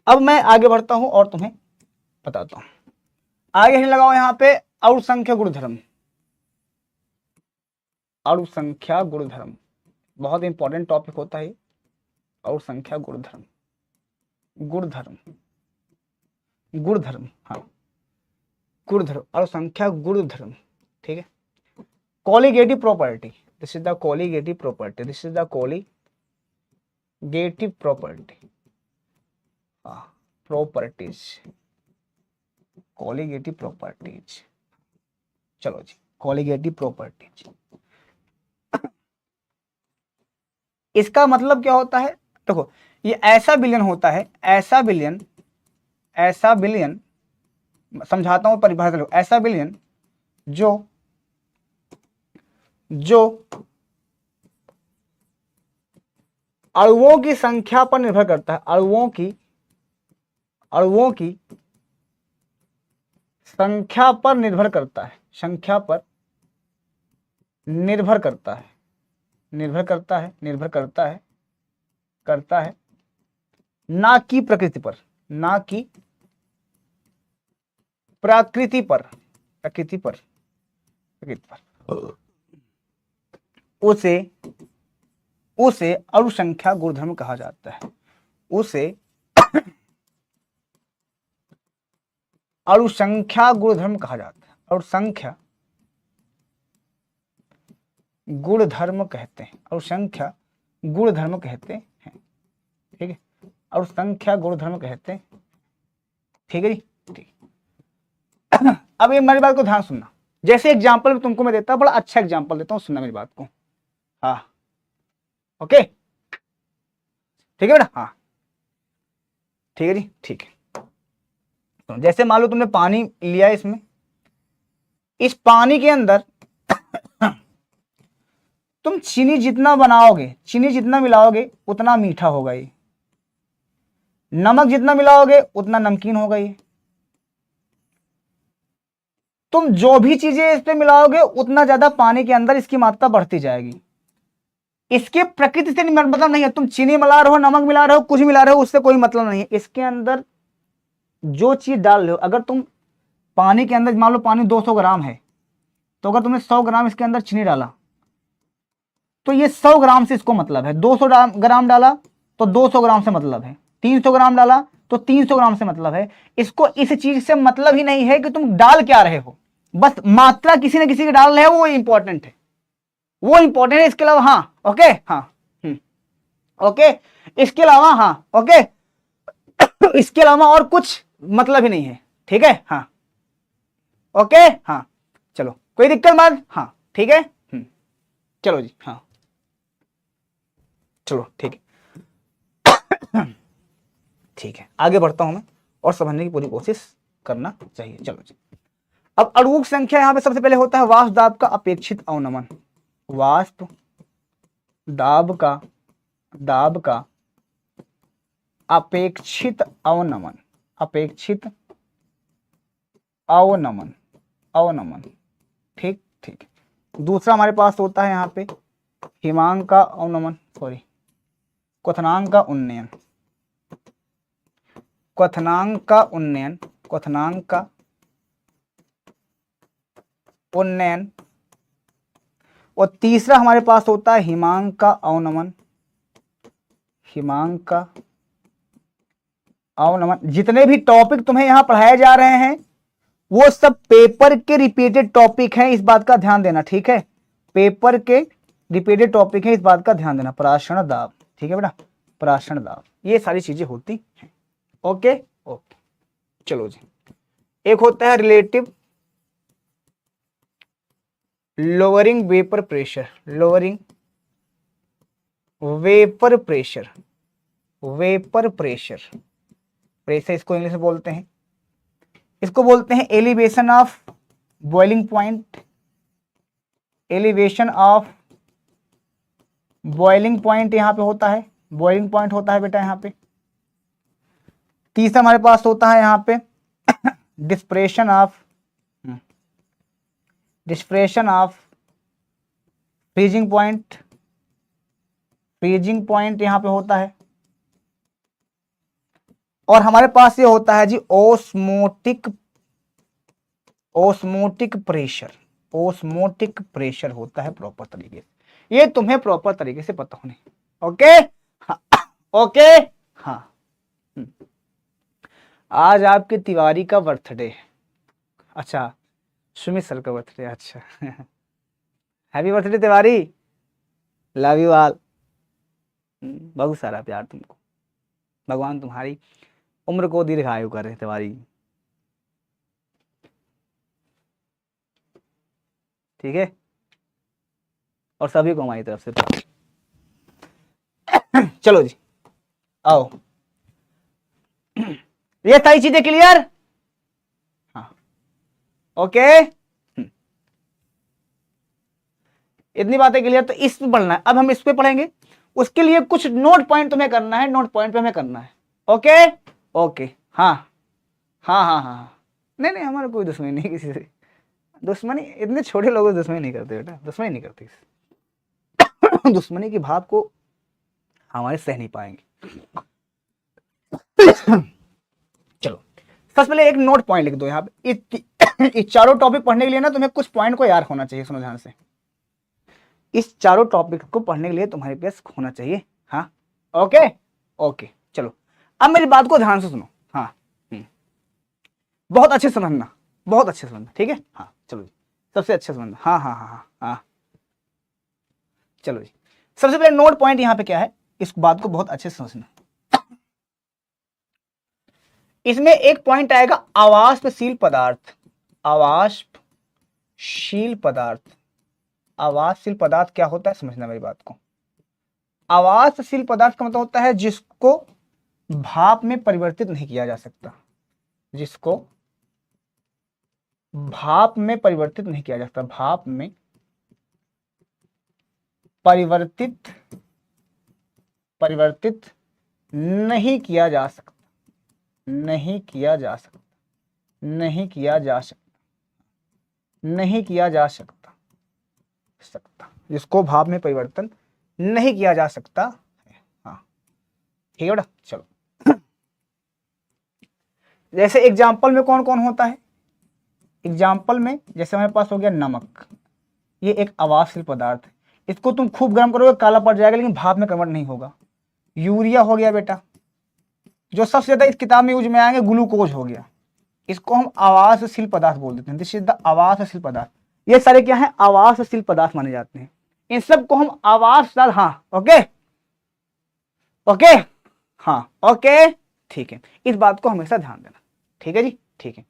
अब मैं आगे बढ़ता हूं और तुम्हें बताता हूं। आगे ही लगाओ यहाँ पे अणुसंख्या गुणधर्म। अणुसंख्या गुणधर्म बहुत इंपॉर्टेंट टॉपिक होता है अणुसंख्या गुणधर्म। गुणधर्म गुणधर्म हाँ गुणधर्म अणुसंख्या गुणधर्म। ठीक है, colligative property, this is the colligative property, this is the colligative property. Properties, colligative properties. चलो जी, कॉलीगेटिव प्रॉपर्टीज, इसका मतलब क्या होता है? देखो, ये ऐसा विलयन होता है, ऐसा विलयन, ऐसा विलयन, समझाता हूं परिभाषा लो, ऐसा विलयन जो अणुओं की संख्या पर निर्भर करता है, अणुओं की संख्या पर निर्भर करता है, संख्या पर निर्भर करता है, निर्भर करता है, ना कि प्रकृति पर, ना कि प्रकृति पर, उसे अणुसंख्या गुणधर्म कहा जाता है, उसे अणुसंख्या गुणधर्म कहा जाता है, अणुसंख्या गुणधर्म कहते हैं, अणुसंख्या गुणधर्म कहते हैं। ठीक है, अणुसंख्या गुणधर्म कहते हैं। ठीक है जी, ठीक। अब ये मेरी बात को ध्यान सुनना, जैसे एग्जांपल तुमको मैं देता हूं, बड़ा अच्छा एग्जांपल देता हूं, सुनना मेरी बात को। हाँ, ओके, ठीक है बेटा, हाँ ठीक है जी, ठीक है। तो जैसे मान लो तुमने पानी लिया, इसमें, इस पानी के अंदर तुम चीनी जितना बनाओगे, चीनी जितना मिलाओगे उतना मीठा होगा ये, नमक जितना मिलाओगे उतना नमकीन होगा ये, तुम जो भी चीजें इस पे मिलाओगे उतना ज्यादा पानी के अंदर इसकी मात्रा बढ़ती जाएगी। इसके प्रकृति से मतलब नहीं है, तुम चीनी मिला रहे हो, नमक मिला रहे हो, कुछ मिला रहे हो, उससे कोई मतलब नहीं है। इसके अंदर जो चीज डाल रहे हो, अगर तुम पानी के अंदर, मान लो पानी 200 ग्राम है, तो अगर तुमने 100 ग्राम इसके अंदर चीनी डाला, तो ये 100 ग्राम से इसको मतलब है, 200 ग्राम डाला तो 200 ग्राम से मतलब है, 300 ग्राम डाला तो 300 ग्राम से मतलब है। इसको इस चीज से मतलब ही नहीं है कि तुम डाल क्या रहे हो, बस मात्रा किसी न किसी के डाल रहे हो, वो इंपॉर्टेंट है, वो इंपॉर्टेंट है। इसके अलावा हाँ, ओके, हाँ, ओके, इसके अलावा हाँ, ओके, इसके अलावा और कुछ मतलब ही नहीं है। ठीक है, हाँ, ओके, हाँ, चलो, कोई दिक्कत मत, हाँ, ठीक है, चलो जी, हाँ, चलो, ठीक है। ठीक है, आगे बढ़ता हूं मैं और समझने की पूरी कोशिश करना चाहिए। चलो जी, अब अणुओं की संख्या यहां पे सबसे पहले होता है वाष्प दाब का अपेक्षित अवनमन, वाष्प दाब का अपेक्षित अवनमन, अपेक्षित अवनमन, अवनमन। ठीक ठीक। दूसरा हमारे पास होता है यहाँ पे हिमांक का अवनमन, सॉरी, क्वथनांक का उन्नयन, क्वथनांक का उन्नयन, क्वथनांक का उन्नयन। और तीसरा हमारे पास होता है हिमांक का अवनमन, हिमांक का अवनमन। जितने भी टॉपिक तुम्हें यहां पढ़ाए जा रहे हैं वो सब पेपर के रिपीटेड टॉपिक हैं, इस बात का ध्यान देना। ठीक है, पेपर के रिपीटेड टॉपिक हैं, इस बात का ध्यान देना। प्राशन दाब, ठीक है बेटा, प्राशन दाब, ये सारी चीजें होती हैं। ओके ओके, चलो जी, एक होता है relative lowering vapour pressure, lowering vapour pressure, vapour pressure, pressure इसको इंग्लिश में बोलते हैं, इसको बोलते हैं elevation of boiling point, elevation of boiling point यहां पे होता है, बॉइलिंग पॉइंट होता है बेटा यहां पे। तीसरा हमारे पास होता है यहां पे depression of, depression of freezing point, freezing point यहां पे होता है। और हमारे पास ये होता है जी ओस्मोटिक प्रेशर। ओस्मोटिक प्रेशर होता है प्रॉपर तरीके से, ये तुम्हें प्रॉपर तरीके से पता होने। ओके हाँ, ओके हाँ। आज आपके तिवारी का बर्थडे है। अच्छा, सुमित सर का बर्थडे, अच्छा happy birthday Tiwari, love you all. बहुत सारा प्यार तुमको, भगवान तुम्हारी उम्र को दीर्घायु करे तिवारी, ठीक है। और सभी को हमारी तरफ से प्यार। चलो जी आओ, ये सारी चीजें क्लियर, हाँ ओके। इतनी बातें क्लियर, तो इस पे पढ़ना है। अब हम इस पे पढ़ेंगे, उसके लिए कुछ नोट पॉइंट तुम्हें करना है, नोट पॉइंट पे हमें करना है। ओके ओके हाँ हाँ हाँ हाँ, नहीं नहीं हमारा कोई दुश्मनी नहीं किसी से, दुश्मनी इतने छोटे लोगों से दुश्मनी नहीं करते बेटा, दुश्मनी नहीं करते दुश्मनी की भाव को हमारे सह नहीं पाएंगे। चलो सबसे पहले एक नोट पॉइंट लिख दो यहाँ पे, इस चारों टॉपिक पढ़ने के लिए ना तुम्हें कुछ पॉइंट को याद होना चाहिए, सुनो ध्यान से। इस चारों टॉपिक को पढ़ने के लिए तुम्हारे पास होना चाहिए, हाँ ओके ओके। चलो अब मेरी बात को ध्यान से सुनो, हाँ बहुत अच्छे समझना, बहुत अच्छे समझना, ठीक है हाँ। चलो जी सबसे अच्छे समझना, हाँ हाँ हाँ हाँ हाँ। चलो जी सबसे पहले नोट पॉइंट यहाँ पे क्या है, इस बात को बहुत अच्छे से समझना। इसमें एक पॉइंट आएगा आवासशील पदार्थ। आवासशील पदार्थ, आवासशील पदार्थ क्या होता है समझना मेरी बात को। आवासशील पदार्थ का मतलब होता है जिसको भाप में परिवर्तित नहीं किया जा सकता, जिसको भाप में परिवर्तित नहीं किया जा सकता, भाप में परिवर्तित नहीं किया जा सकता, नहीं किया जा सकता, नहीं किया जा सकता, नहीं किया जा सकता, जिसको भाप में परिवर्तन नहीं किया जा सकता है, हाँ ठीक है बेटा। चलो जैसे एग्जाम्पल में कौन कौन होता है, एग्जाम्पल में जैसे हमारे पास हो गया नमक, ये एक आवासशील पदार्थ है, इसको तुम खूब गर्म करोगे काला पड़ जाएगा लेकिन भाप में कन्वर्ट नहीं होगा। यूरिया हो गया बेटा, जो सबसे ज्यादा इस किताब में यूज में आएंगे ग्लूकोज हो गया, इसको हम आवासशील पदार्थ बोल देते हैं, दिस इज द आवासशील पदार्थ। ये सारे क्या है आवासशील पदार्थ माने जाते हैं, इन सब को हम आवास, हाँ ओके ओके हाँ ओके ठीक है, इस बात को हमेशा ध्यान देना, ठीक है जी ठीक है।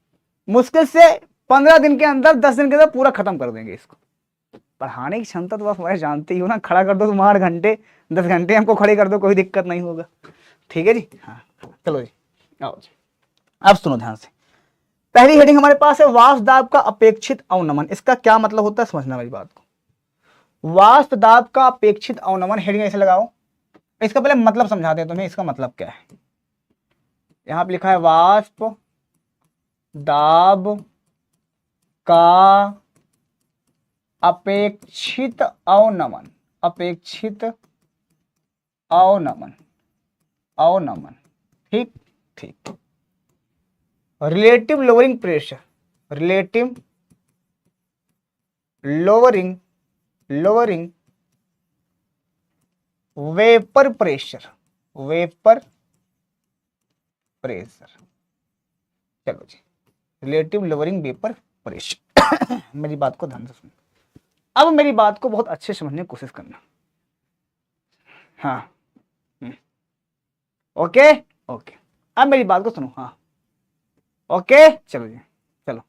मुश्किल से 15 दिन के अंदर 10 दिन के अंदर पूरा खत्म कर देंगे इसको। पढ़ाने की क्षमता तो बस हमारे जानते ही हो ना, खड़ा कर दो तुम 8 घंटे 10 घंटे हमको खड़े कर दो, कोई दिक्कत नहीं होगा, ठीक है जी हाँ। चलो जी आओ जी, अब सुनो ध्यान से। पहली हेडिंग हमारे पास है वाष्प दाब का अपेक्षित अवनमन। इसका क्या मतलब होता है समझना मेरी बात को। वाष्प दाब का अपेक्षित अवनमन, हेडिंग ऐसे लगाओ। इसका पहले मतलब समझाते हैं तुम्हें, इसका मतलब क्या है। यहां पे लिखा है वाष्प दाब का अपेक्षित अवनमन, अपेक्षित अवनमन, अवनमन, ठीक ठीक। Relative lowering pressure, relative lowering vapour pressure, vapour pressure. चलो जी रिलेटिव लोअरिंग वेपर प्रेशर मेरी बात को ध्यान से सुनो, अब मेरी बात को बहुत अच्छे समझने की कोशिश करना, हाँ ओके ओके। अब मेरी बात को सुनो, हाँ ओके चलो जी चलो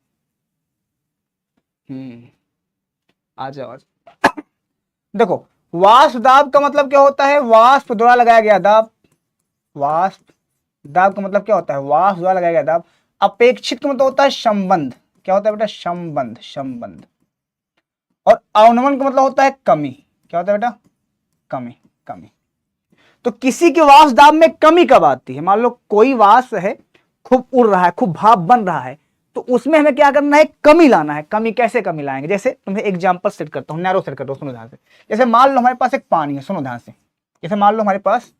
आ जाओ। देखो वाष्प दाब का मतलब क्या होता है, वाष्प द्वारा लगाया गया दाब, वाष्प दाब का मतलब क्या होता है, वाष्प द्वारा लगाया गया दाब। अपेक्षित का मतलब होता है संबंध, क्या होता है बेटा संबंध, संबंध। और अवनमन का मतलब होता है कमी, क्या होता है बेटा कमी, कमी। तो किसी के वाष्प दाब में कमी कब आती है, मान लो कोई वाष्प है खूब उड़ रहा है, खूब भाप बन रहा है, तो उसमें हमें क्या करना है कमी लाना है। कमी कैसे कमी लाएंगे, जैसे तुम्हें एग्जांपल सेट करता हूं, नैरो सेट करता हूं, सुनो ध्यान से। जैसे मान लो हमारे पास एक पानी है, सुनो ध्यान से। जैसे मान लो हमारे पास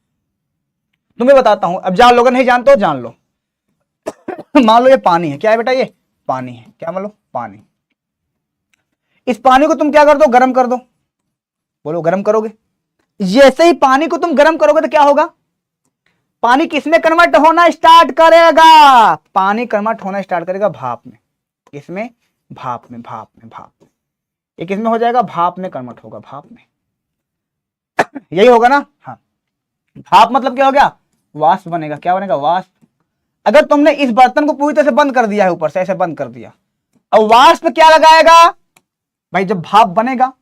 तुम्हें बताता हूं, अब जान लोग नहीं जानते हो जान लो। मान लो ये पानी है, क्या है बेटा, ये पानी है, क्या मान लो पानी। इस पानी को तुम क्या कर दो, गर्म कर दो। बोलो गर्म करोगे, जैसे ही पानी को तुम गर्म करोगे तो क्या होगा, पानी किसमें कन्वर्ट होना स्टार्ट करेगा, पानी कन्वर्ट होना स्टार्ट करेगा भाप में। किसमें, भाप में, भाप में, भाप में। ये किसमें हो जाएगा, भाप में कन्वर्ट होगा, भाप में। यही होगा ना, हाँ। भाप मतलब क्या हो गया, वाष्प बनेगा, क्या बनेगा, वाष्प। अगर तुमने इस बर्तन को पूरी तरह से बंद कर दिया है, ऊपर से ऐसे बंद कर दिया, अब वाष्प क्या लगाएगा भाई, जब भाप बनेगा,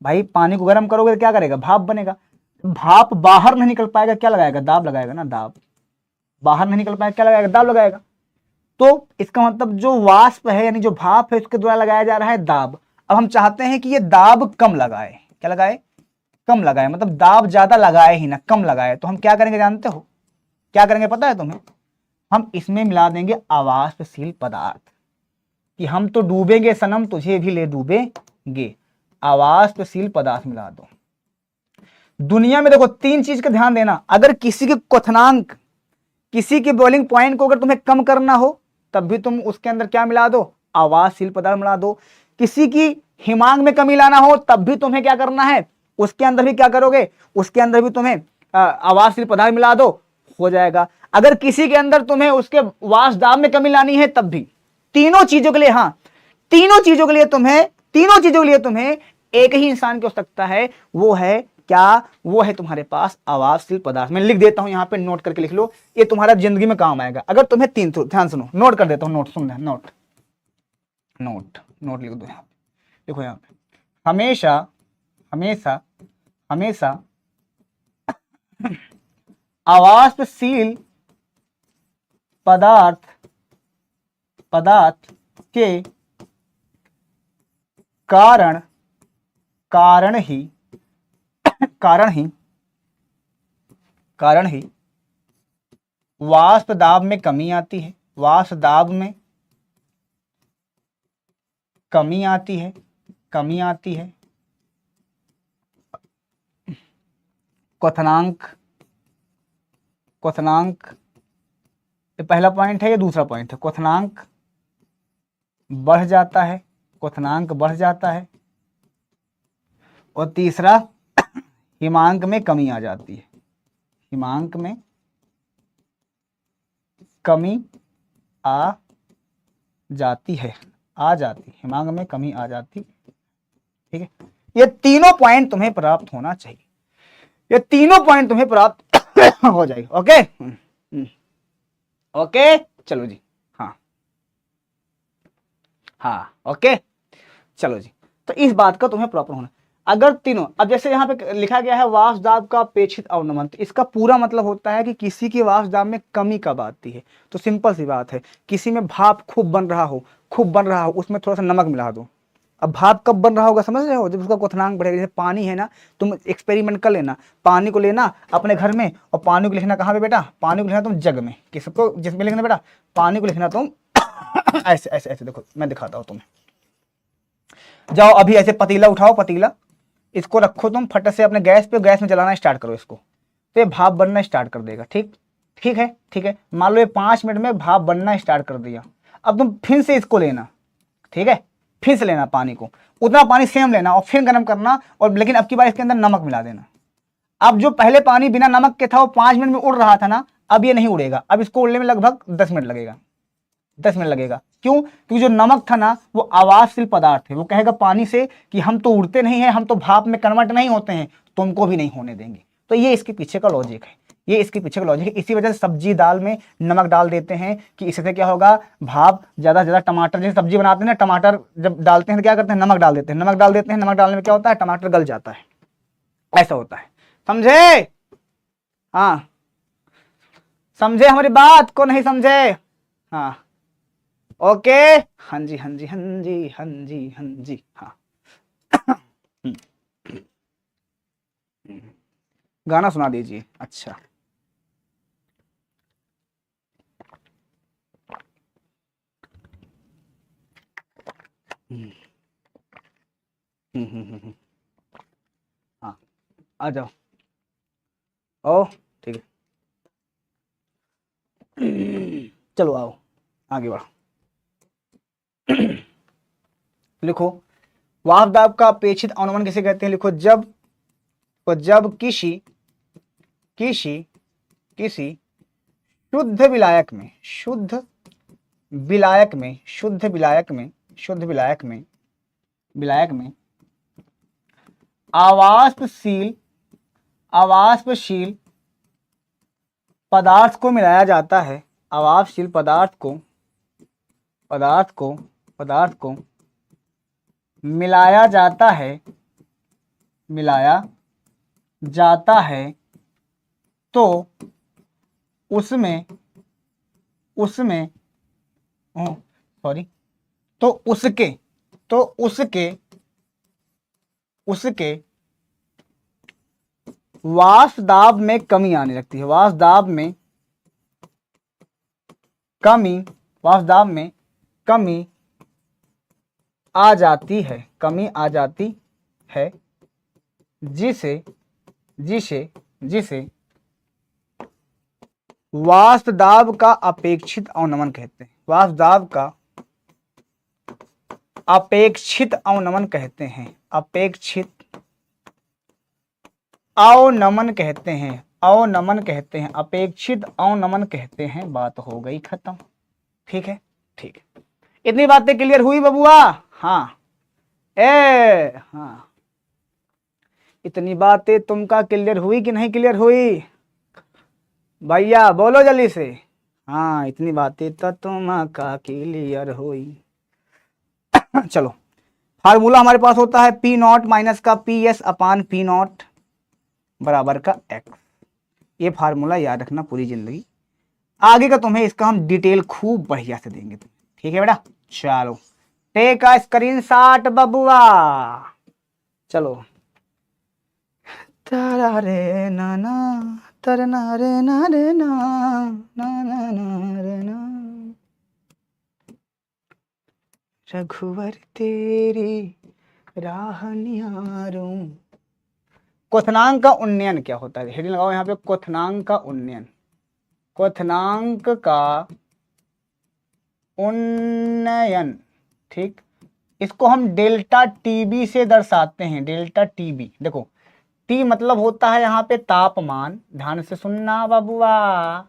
भाई पानी को गर्म करोगे तो क्या करेगा, भाप बनेगा। भाप बाहर नहीं निकल पाएगा, क्या लगाएगा, दाब लगाएगा ना, दाब। बाहर नहीं निकल पाएगा, क्या लगाएगा, दाब लगाएगा। तो इसका मतलब जो वाष्प है यानी जो भाप है उसके द्वारा लगाया जा रहा है दाब। अब हम चाहते हैं कि ये दाब कम लगाए, क्या लगाए, कम लगाए, मतलब दाब ज्यादा लगाए ही ना, कम लगाए। तो हम क्या करेंगे जानते हो, क्या करेंगे पता है तुम्हें, हम इसमें मिला देंगे अवाष्पशील पदार्थ, कि हम तो डूबेंगे सनम तुझे भी ले डूबेंगे, अवाष्पशील पदार्थ मिला दो। दुनिया में देखो तीन चीज का ध्यान देना, अगर किसी के क्वथनांक, किसी के बॉइलिंग पॉइंट को अगर तुम्हें कम करना हो तब भी तुम उसके अंदर क्या मिला दो, अवाष्पशील पदार्थ मिला दो। किसी की हिमांक में कमी लाना हो तब भी तुम्हें क्या करना है, उसके अंदर भी क्या करोगे, उसके अंदर भी तुम्हें अवाष्पशील पदार्थ मिला दो, हो जाएगा। अगर किसी के अंदर तुम्हें उसके वाष्प दाब में कमी लानी है तब भी, तीनों चीजों के लिए, हाँ तीनों चीजों के लिए तुम्हें, तीनों चीजों के लिए तुम्हें एक ही इंसान की आवश्यकता है, वो है क्या, वो है तुम्हारे पास अवाष्पशील पदार्थ। मैं लिख देता हूं यहां पे, नोट करके लिख लो, ये तुम्हारा जिंदगी में काम आएगा। अगर तुम्हें तीन, तो ध्यान सुनो, नोट कर देता हूं, नोट सुन ले, नोट नोट नोट लिख दो यहां पे, देखो यहां पे, हमेशा हमेशा हमेशा अवाष्पशील पदार्थ पदार्थ के कारण कारण ही कारण ही कारण ही वाष्प दाब में कमी आती है, वाष्प दाब में कमी आती है, कमी आती है। क्वथनांक, क्वथनांक, ये पहला पॉइंट है, ये दूसरा पॉइंट है, क्वथनांक बढ़ जाता है, क्वथनांक बढ़ जाता है। और तीसरा, हिमांक में कमी आ जाती है, हिमांक में कमी आ जाती है, आ जाती, हिमांक में कमी आ जाती, ठीक है। ये तीनों पॉइंट तुम्हें प्राप्त होना चाहिए, ये तीनों पॉइंट तुम्हें प्राप्त हो जाएगी, ओके। ओके चलो जी, हाँ हाँ ओके चलो जी। तो इस बात का तुम्हें प्रॉपर होना, अगर तीनों, अब जैसे यहाँ पे लिखा गया है वाष्प दाब का अपेक्षित अवनमन, तो इसका पूरा मतलब होता है कि किसी की वाष्प दाब में कमी कब आती है। तो सिंपल सी बात है, किसी में भाप खूब बन रहा हो, खूब बन रहा हो, उसमें थोड़ा सा नमक मिला दो। अब भाप कब बन रहा होगा समझ रहे हो, जब उसका क्वथनांक बढ़ेगा। जैसे पानी है ना, तुम एक्सपेरिमेंट कर लेना, पानी को लेना अपने घर में, और पानी को लिखना कहाँ पे बेटा, पानी को लिखना तुम जग में, किसको जिसमें लिखना बेटा, पानी को लिखना तुम ऐसे ऐसे ऐसे, देखो मैं दिखाता हूँ तुम्हें। जाओ अभी ऐसे पतीला उठाओ, पतीला, इसको रखो तुम फट से अपने गैस पे, गैस में जलाना स्टार्ट करो इसको, तो ये भाप बनना स्टार्ट कर देगा, ठीक, ठीक है, ठीक है। मान लो ये 5 मिनट में भाप बनना स्टार्ट कर दिया। अब तुम फिर से इसको लेना, ठीक है, फिर से लेना पानी को, उतना पानी सेम लेना और फिर गर्म करना, और लेकिन अब की बार इसके अंदर नमक मिला देना। अब जो पहले पानी बिना नमक के था वो 5 मिनट में उड़ रहा था ना, अब ये नहीं उड़ेगा, अब इसको उड़ने में लगभग 10 मिनट लगेगा, 10 मिनट लगेगा। क्यों, क्योंकि जो नमक था ना वो अवाष्पशील पदार्थ है, वो कहेगा पानी से कि हम तो उड़ते नहीं हैं, हम तो भाप में कन्वर्ट नहीं होते हैं, तुमको भी नहीं होने देंगे। तो ये इसके पीछे का लॉजिक है, ये इसके पीछे का लॉजिक है। इसी वजह से सब्जी दाल में नमक डाल देते हैं कि इससे क्या होगा, भाप ज्यादा से ज्यादा। टमाटर जैसे सब्जी बनाते हैं ना, टमाटर जब डालते हैं तो क्या करते हैं, नमक डाल देते हैं, नमक डाल देते हैं, नमक डालने में क्या होता है, टमाटर गल जाता है, ऐसा होता है, समझे, हाँ समझे हमारी बात को, नहीं समझे, हाँ ओके, हाँ जी हाँ जी हाँ जी हाँ जी हाँ जी, हाँ। गाना सुना दीजिए, अच्छा। हाँ आ जाओ, ओ ठीक है। चलो आओ आगे बढ़ो। लिखो वाष्प दाब का अपेक्षित अवनमन किसे कहते हैं? लिखो जब किसी शुद्ध विलायक में आवाष्पशील पदार्थ को मिलाया जाता है, आवाष्पशील पदार्थ को मिलाया जाता है तो उसमें उसके वाष्प दाब में कमी आने लगती है। वाष्प दाब में कमी आ जाती है, जिसे वाष्प दाब का अपेक्षित अवनमन कहते हैं। वाष्प दाब का अपेक्षित अवनमन कहते हैं। अपेक्षित अवनमन कहते हैं। बात हो गई खत्म। ठीक है, ठीक है। इतनी बातें क्लियर हुई बबुआ? हाँ हाँ, इतनी बातें तुमका क्लियर हुई कि नहीं क्लियर हुई भैया? बोलो जल्दी से। हाँ, इतनी बातें तो तुमका क्लियर हुई। चलो, फार्मूला हमारे पास होता है पी नॉट माइनस का P S upon P not बराबर का एक्स। ये फार्मूला याद रखना पूरी जिंदगी। आगे का तुम्हें इसका हम डिटेल खूब बढ़िया से देंगे। ठीक है बेटा? चलो, टेक अ स्क्रीनशॉट बबुआ। चलो, तारा रे नाना तरना रे ना रे ना ना ना ना रे ना, रघुवर तेरी राह निहारूं। क्वथनांक का उन्नयन क्या होता है? हेडिंग लगाओ यहाँ पे, क्वथनांक का उन्नयन। क्वथनांक का उन्नयन, ठीक, इसको हम डेल्टा टीबी से दर्शाते हैं। डेल्टा टीबी, देखो टी मतलब होता है यहाँ पे तापमान, ध्यान से सुनना बबुआ,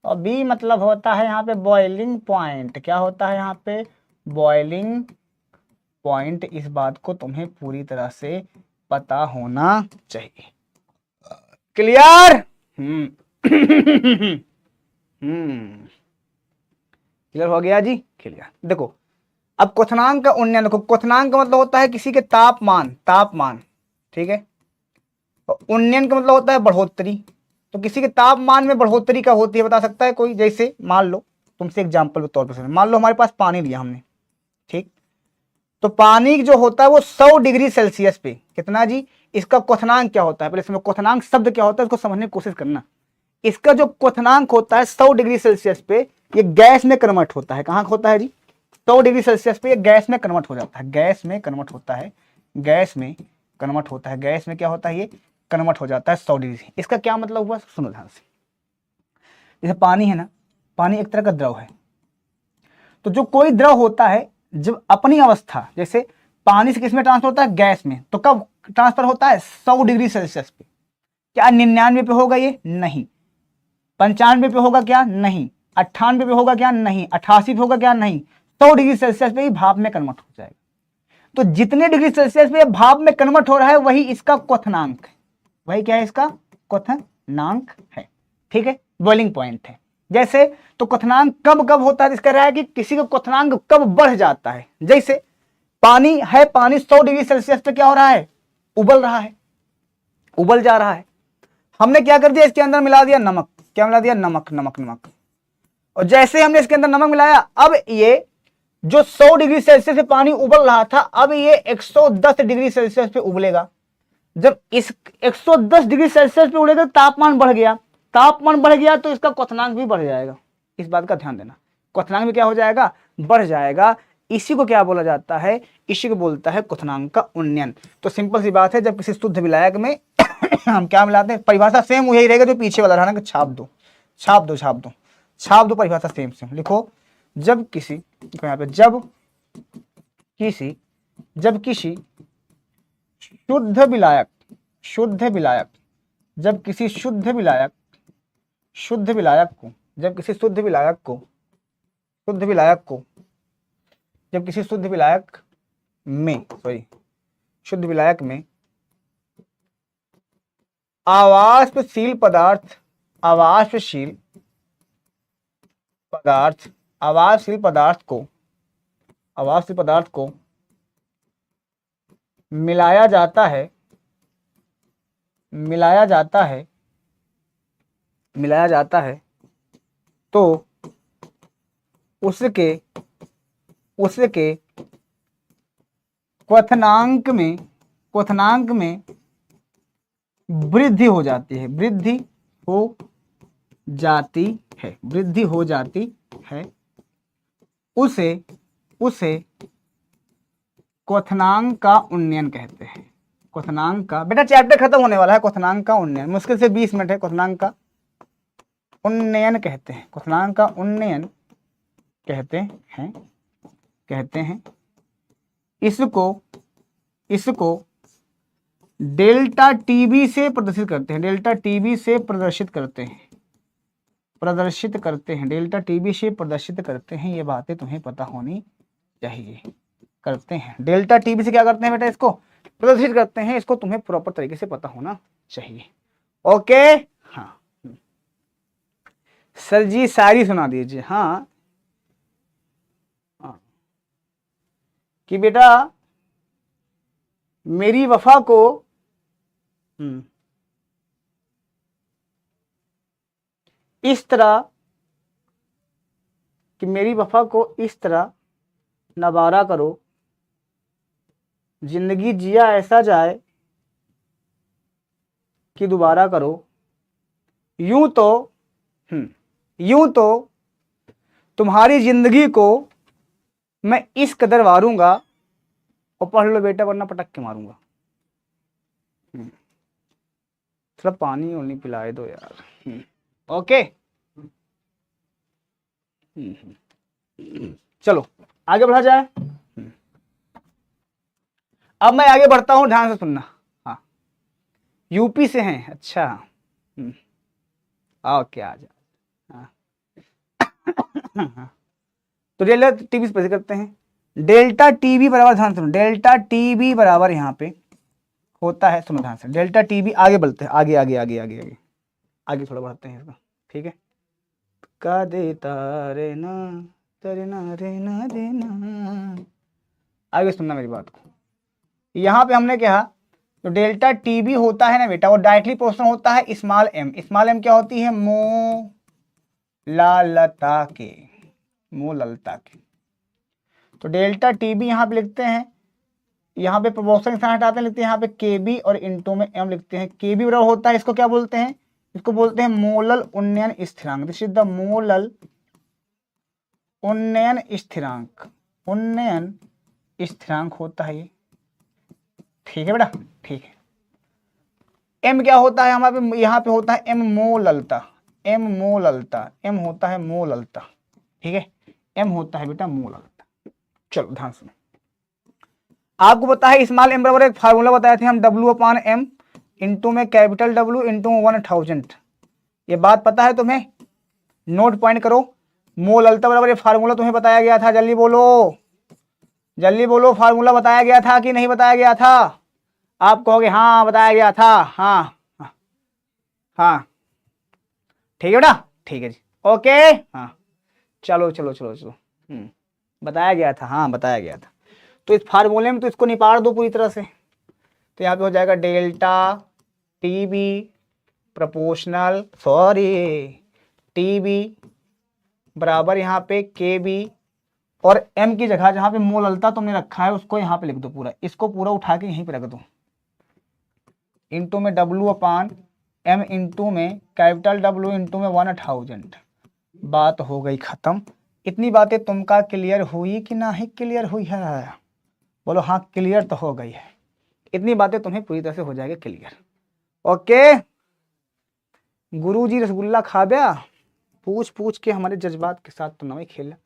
और बी मतलब होता है यहाँ पे बॉइलिंग पॉइंट। क्या होता है यहाँ पे? Boiling point. इस बात को तुम्हें पूरी तरह से पता होना चाहिए। क्लियर? क्लियर हो गया जी? क्लियर। देखो अब क्वथनांक का उन्नयन। देखो क्वथनांक का मतलब होता है किसी के तापमान, ठीक है, और उन्नयन का मतलब होता है बढ़ोतरी। तो किसी के तापमान में बढ़ोतरी का होती है, बता सकता है कोई? जैसे मान लो, तुमसे एग्जांपल के तौर पर मान लो हमारे पास पानी लिया हमने, ठीक, तो पानी जो होता है वो 100 डिग्री सेल्सियस पे, कितना जी? इसका क्वथनांक क्या होता है? पहले इसमें क्वथनांक शब्द क्या होता है इसको समझने की कोशिश करना। इसका जो क्वथनांक होता है 100 डिग्री सेल्सियस पे, ये गैस में कन्वर्ट होता है। कहाँ होता है जी? 100 डिग्री सेल्सियस पे ये गैस में कन्वर्ट हो जाता है। गैस में क्या होता है? ये कन्वर्ट हो जाता है 100 डिग्री से। इसका क्या मतलब हुआ? सुनो ध्यान से। जैसे पानी है ना, पानी एक तरह का द्रव है। तो जो कोई द्रव होता है जब अपनी अवस्था, जैसे पानी से किसमें ट्रांसफर होता है? गैस में। तो कब ट्रांसफर होता है? 100 डिग्री सेल्सियस पे। क्या 99 पे होगा ये? नहीं। 95 पे होगा क्या? नहीं। 98 पे होगा क्या? नहीं। 88 पे होगा क्या? नहीं। 100 डिग्री सेल्सियस पे ही भाप में कन्वर्ट हो जाएगा। तो जितने डिग्री सेल्सियस पे भाप में कन्वर्ट हो रहा है वही इसका क्वथनांक है। वही क्या है? इसका क्वथनांक है। ठीक है, बॉइलिंग पॉइंट है। जैसे तो क्वथनांक कब कब होता है? इसका रहा है कि किसी का क्वथनांक कब बढ़ जाता है। जैसे पानी है, पानी 100 डिग्री सेल्सियस पे क्या हो रहा है? उबल रहा है, उबल जा रहा है। हमने क्या कर दिया? इसके अंदर मिला दिया नमक। क्या मिला दिया? नमक। और जैसे हमने इसके अंदर नमक मिलाया, अब ये जो 100 डिग्री सेल्सियस पे पानी उबल रहा था, अब ये 110 डिग्री सेल्सियस पे उबलेगा। जब इस 110 डिग्री सेल्सियस पे उबलेगा, तापमान बढ़ गया। तापमान बढ़ गया तो इसका क्वथनांक भी बढ़ जाएगा। इस बात का ध्यान देना, क्वथनांक भी क्या हो जाएगा? बढ़ जाएगा। इसी को क्या बोला जाता है? इसी को बोलता है क्वथनांक का उन्नयन। तो सिंपल सी बात है, जब किसी शुद्ध विलायक में हम क्या मिलाते हैं? परिभाषा सेम वही रहेगा जो पीछे वाला रहा ना, छाप दो। छाप दो परिभाषा सेम सेम लिखो। जब किसी, यहाँ पे जब किसी शुद्ध विलायक, जब किसी शुद्ध विलायक को, जब किसी शुद्ध विलायक में आवाष्पशील पदार्थ को मिलाया जाता है तो उसके क्वथनांक में वृद्धि हो जाती है, उसे क्वथनांक का उन्नयन कहते हैं। क्वथनांक का, बेटा चैप्टर खत्म होने वाला है, क्वथनांक का उन्नयन मुश्किल से 20 मिनट है। क्वथनांक का उन्नयन कहते हैं। इसको डेल्टा टीबी से प्रदर्शित करते हैं। डेल्टा टीबी से प्रदर्शित करते हैं। ये बातें तुम्हें पता होनी चाहिए। करते हैं डेल्टा टीबी से क्या करते हैं बेटा, इसको प्रदर्शित करते हैं। इसको तुम्हें प्रॉपर तरीके से पता होना चाहिए। ओके, हाँ सर जी शायरी सुना दीजिए। हाँ कि बेटा मेरी वफा को इस तरह नवारा करो, जिंदगी जिया ऐसा जाए कि दोबारा करो। यूं तो तुम्हारी जिंदगी को मैं इस कदर वारूंगा, और पढ़ लो बेटा वरना पटक के मारूंगा। थोड़ा पानी और नहीं पिलाए दो यार। ओके, चलो आगे बढ़ा जाए। अब मैं आगे बढ़ता हूं, ध्यान से सुनना। हाँ यूपी से हैं, अच्छा ओके आ जा। तो डेल्टा टीबी से करते हैं। डेल्टा टीबी बराबर, ध्यान सुनो, डेल्टा टीबी बराबर यहाँ पे होता है, सुनो ध्यान से, डेल्टा टीबी, आगे बढ़ते हैं, आगे थोड़ा बढ़ते हैं इसका, ठीक है। का देता रे ना तेरे ना रे ना देना, आगे सुनना मेरी बात को। यहाँ पे हमने कहा तो डेल्टा टीबी होता है ना बेटा, वो डायरेक्टली प्रोपोर्शनल होता है स्मॉल एम। स्मॉल एम क्या होती है, मोलालता के। तो डेल्टा टीबी यहाँ पे लिखते हैं, यहाँ पे प्रोपोर्शन साइन हटाते हैं, लिखते हैं यहाँ पे केबी और इनटू में एम लिखते हैं। केबी बराबर होता है, इसको क्या बोलते हैं, इसको बोलते हैं मोलल उन्नयन स्थिरांक। दिस इज द मोलल उन्नयन स्थिरांक होता है ये, ठीक है बेटा, ठीक है। एम क्या होता है हमारे यहाँ पे होता है एम मोललता, एम होता है मोललता, ठीक है, एम होता है बेटा मोललता। चलो ध्यान सुनो, आपको पता है स्मॉल एम बराबर एक फार्मूला बताए थे हम, W/M इंटू में कैपिटल W इंटू 1000। ये बात पता है तुम्हें, नोट पॉइंट करो। मोललता बराबर ये फार्मूला तुम्हें बताया गया था, जल्दी बोलो फार्मूला बताया गया था कि नहीं बताया गया था। आप कहोगे हाँ बताया गया था, हाँ ठीक है बेटा, ठीक है जी, ओके, हाँ चलो बताया गया था, हाँ बताया गया था। तो इस फार्मूले में तो इसको निकाल दो पूरी तरह से, तो यहाँ पे हो जाएगा डेल्टा टीबी प्रोपोर्शनल टीबी बराबर यहाँ पे केबी, और एम की जगह जहाँ पे मोललता तुमने रखा है उसको यहाँ पे लिख दो पूरा, इसको पूरा उठा के यहीं पे रख दो, इंटू में W/M इंटू में कैपिटल W इंटू में 1000। बात हो गई खत्म। इतनी बातें तुमका क्लियर हुई कि नहीं क्लियर हुई है, बोलो हाँ क्लियर तो हो गई है। इतनी बातें तुम्हें पूरी तरह से हो जाएगी क्लियर। ओके, गुरुजी रसगुल्ला खा गया, पूछ पूछ के हमारे जज्बात के साथ तो नहीं खेला।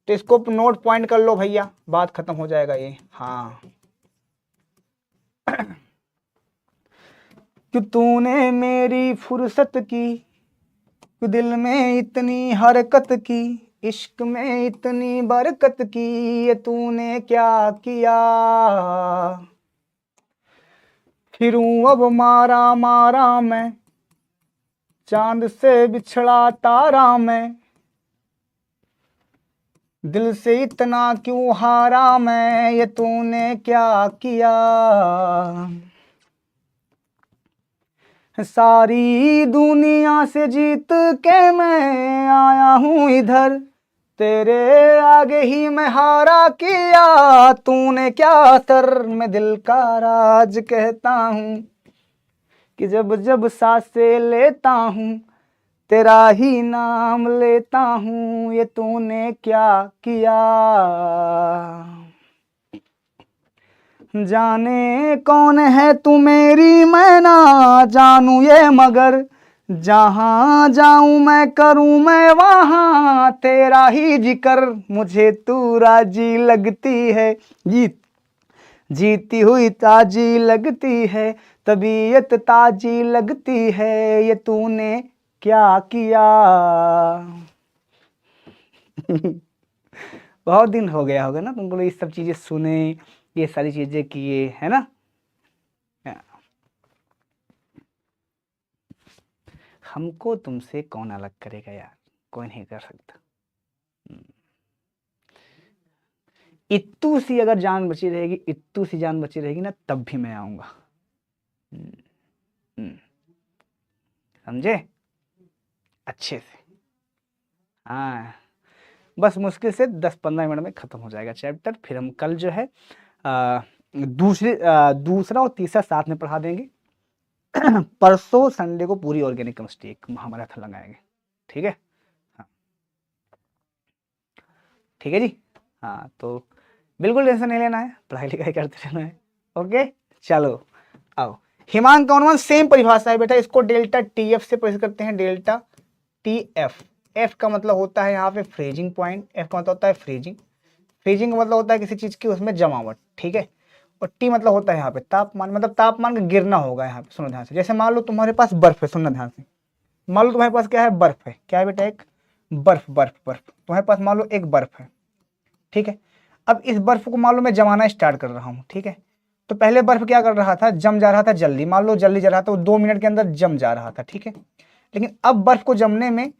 तो इसको नोट पॉइंट कर लो भैया, बात खत्म हो जाएगा ये। हाँ कि तूने मेरी फुर्सत की, कि दिल में इतनी हरकत की, इश्क में इतनी बरकत की, ये तूने क्या किया। फिरूं अब मारा मारा मैं, चांद से बिछड़ा तारा मैं, दिल से इतना क्यों हारा मैं, ये तूने क्या किया। सारी दुनिया से जीत के मैं आया हूँ इधर, तेरे आगे ही मैं हारा किया, तूने क्या असर। मैं दिल का राज कहता हूँ कि जब जब सांसें लेता हूँ, तेरा ही नाम लेता हूँ, ये तूने क्या किया। जाने कौन है तू मेरी मैं ना जानू ये, मगर जहाँ जाऊं मैं करूं मैं वहाँ तेरा ही जिक्र। मुझे तू राजी लगती है, जीती हुई ताजी लगती है, तबीयत ताजी लगती है, ये तूने क्या किया। बहुत दिन हो गया होगा ना तुमको ये सब चीजें सुने, ये सारी चीजें किए, है ना। हमको तुमसे कौन अलग करेगा यार, कोई नहीं कर सकता। इत्तू सी अगर जान बची रहेगी, इत्तू सी जान बची रहेगी ना, तब भी मैं आऊंगा। समझे अच्छे से। हाँ बस मुश्किल से 10-15 मिनट में खत्म हो जाएगा चैप्टर। फिर हम कल जो है दूसरा और तीसरा साथ में पढ़ा देंगे। परसों संडे को पूरी ऑर्गेनिक केमिस्ट्री एक महामाराथन लगाएंगे। ठीक है। हाँ ठीक है जी। हाँ तो बिल्कुल टेंशन नहीं लेना है, पढ़ाई लिखाई करते रहना है। ओके चलो आओ। हिमांक का अनुमान सेम परिभाषा है बेटा, इसको डेल्टा टी एफ से परिभाषित करते हैं। डेल्टा टी एफ, एफ का मतलब होता है यहाँ पे फ्रीजिंग पॉइंट, एफ का मतलब होता है फ्रीजिंग, फ्रीजिंग का मतलब होता है किसी चीज की उसमें जमावट। ठीक है। और टी मतलब होता है यहाँ पे तापमान, मतलब तापमान का गिरना होगा यहाँ पे। सुनो ध्यान से, जैसे मान लो तुम्हारे पास बर्फ है, सुनना ध्यान से। मान लो तुम्हारे पास क्या है, बर्फ है। क्या है बेटा, एक बर्फ। बर्फ बर्फ तुम्हारे पास मान लो एक बर्फ है। ठीक है। अब इस बर्फ को मान लो मैं जमाना स्टार्ट कर रहा हूँ। ठीक है। तो पहले बर्फ क्या कर रहा था, जम जा रहा था जल्दी, मान लो जल्दी जा रहा था, वो 2 मिनट के अंदर जम जा रहा था। ठीक है। लेकिन अब बर्फ को जमने में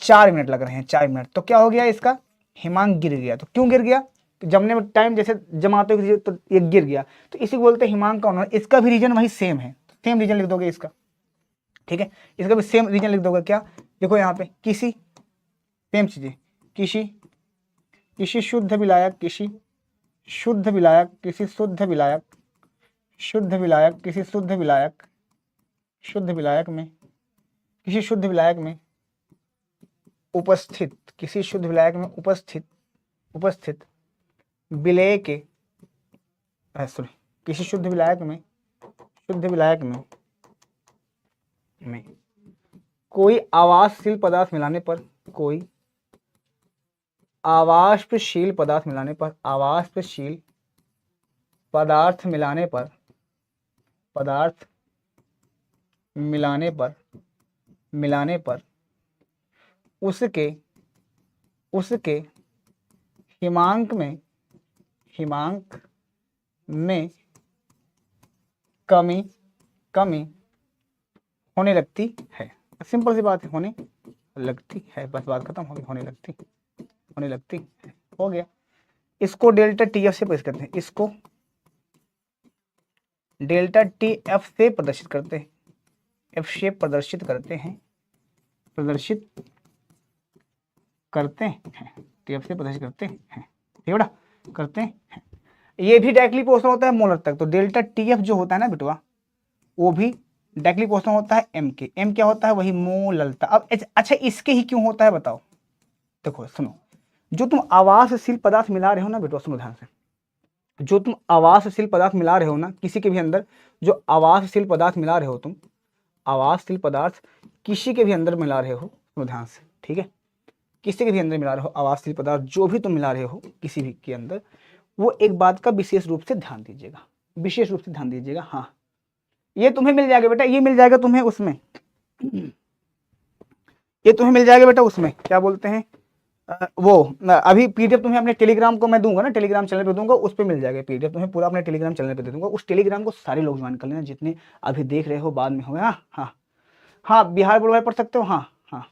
4 मिनट लग रहे हैं, 4 मिनट। तो क्या हो गया, इसका हिमांक गिर गया। तो क्यों गिर गया, तो जमने में टाइम जैसे जमाते हो तो ये गिर गया, तो इसी को बोलते हैं हिमांक का अनुमान। इसका भी रीजन वही सेम है, सेम रीजन लिख दोगे इसका। ठीक है। इसका भी सेम रीजन लिख दोगे। क्या देखो यहाँ पे, किसी सेम चीजें, किसी शुद्ध विलायक, किसी शुद्ध विलायक, किसी शुद्ध विलायक, शुद्ध विलायक, किसी शुद्ध विलायक, शुद्ध विलायक में, किसी शुद्ध विलायक में उपस्थित, किसी शुद्ध विलायक में उपस्थित विलेय के, सॉरी, किसी शुद्ध विलायक में, शुद्ध विलायक में कोई आवासशील पदार्थ मिलाने पर, कोई आवाष्पशील पदार्थ मिलाने पर, आवाष्पशील पदार्थ मिलाने पर, पदार्थ मिलाने पर उसके हिमांक में कमी होने लगती है। सिंपल सी बात है, होने लगती है, बस बात खत्म होगी। होने लगती है, हो गया। इसको डेल्टा टी एफ से प्रदर्शित करते हैं, इसको डेल्टा टी एफ से प्रदर्शित करते हैं, एफ से प्रदर्शित करते हैं, टी एफ से प्रदर्शित करते हैं। ठीक बेटा, करते हैं। ये भी डायरेक्टली पोषण होता है मोलर तक। तो डेल्टा टी एफ जो होता है ना बेटवा, वो भी डायरेक्टली पोषण होता है एम के। एम क्या होता है, वही मोललता। अब अच्छा इसके ही क्यों होता है बताओ। देखो सुनो, जो तुम आवासशील पदार्थ मिला रहे हो ना बेटवा, सुनो ध्यान से, जो तुम आवासशील पदार्थ मिला रहे हो ना किसी के भी अंदर, जो आवासशील पदार्थ मिला रहे हो तुम, आवासशील पदार्थ किसी के भी अंदर मिला रहे हो, सुनो ध्यान से, ठीक है, किसी के भी अंदर मिला रहे हो आवासीय पदार्थ, जो भी तुम मिला रहे हो किसी भी के अंदर, वो एक बात का विशेष रूप से ध्यान दीजिएगा, विशेष रूप से ध्यान दीजिएगा। हाँ, ये तुम्हें मिल जाएगा बेटा, ये मिल जाएगा तुम्हें उसमें, ये तुम्हें मिल जाएगा बेटा उसमें, क्या बोलते हैं वो अभी पीडीएफ तुम्हें अपने टेलीग्राम को मैं दूंगा ना, टेलीग्राम चैनल पे दूंगा, उस पे मिल जाएगा पीडीएफ तुम्हें पूरा, अपने टेलीग्राम चैनल पे दे दूंगा। उस टेलीग्राम को सारे लोग ज्वाइन कर लेना जितने अभी देख रहे हो, बाद में हो गया। हाँ हाँ, बिहार बोर्ड वाले पढ़ सकते हो, हाँ हाँ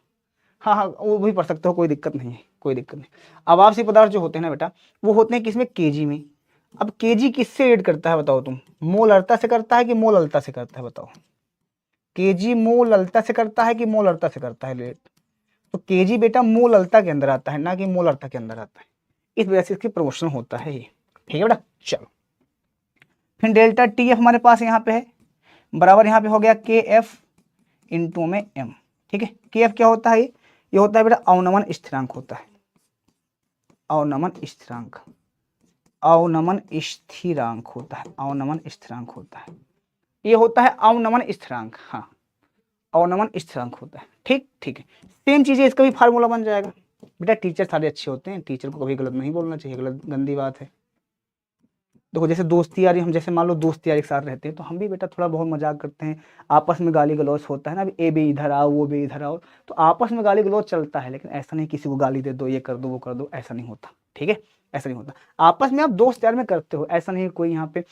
हाँ हाँ, वो भी पढ़ सकते हो, कोई दिक्कत नहीं है, कोई दिक्कत नहीं। आवासीय पदार्थ जो होते हैं ना बेटा, वो होते हैं किसमें, केजी में। अब केजी किससे रेट करता है बताओ तुम, मोलरता से करता है कि मोललता से करता है बताओ, केजी मोललता से करता है कि मोलरता से करता है रेट, तो केजी बेटा मोललता के अंदर आता है, ना कि मोलरता के अंदर आता है, इस वजह से इसकी प्रमोशन होता है ये, ठीक है बेटा। चलो फिर डेल्टा टी एफ हमारे पास यहाँ पे है, बराबर यहाँ पे हो गया के एफ इंटू में एम, ठीक है। के एफ क्या होता है, ये होता है बेटा अवनमन स्थिरांक होता है, अवनमन स्थिरांक, अवनमन स्थिरांक होता है, अवनमन स्थिरांक होता है, ये होता है अवनमन स्थिरांक, हाँ अवनमन स्थिरांक होता है, ठीक ठीक है। सेम चीज़ है, इसका भी फार्मूला बन जाएगा बेटा। टीचर सारे अच्छे होते हैं, टीचर को कभी गलत नहीं बोलना चाहिए, गलत गंदी बात है। देखो जैसे दोस्ती यारी, हम जैसे मान लो दोस्त यारी के साथ रहते हैं, तो हम भी बेटा थोड़ा बहुत मजाक करते हैं, आपस में गाली गलौज होता है ना, अभी ए भी इधर आओ वो भी इधर आओ, तो आपस में गाली गलौज चलता है, लेकिन ऐसा नहीं किसी को गाली दे दो, ये कर दो वो कर दो, ऐसा नहीं होता, ठीक है, ऐसा नहीं होता। आपस में आप दोस्त यार में करते हो, ऐसा नहीं कोई यहाँ पे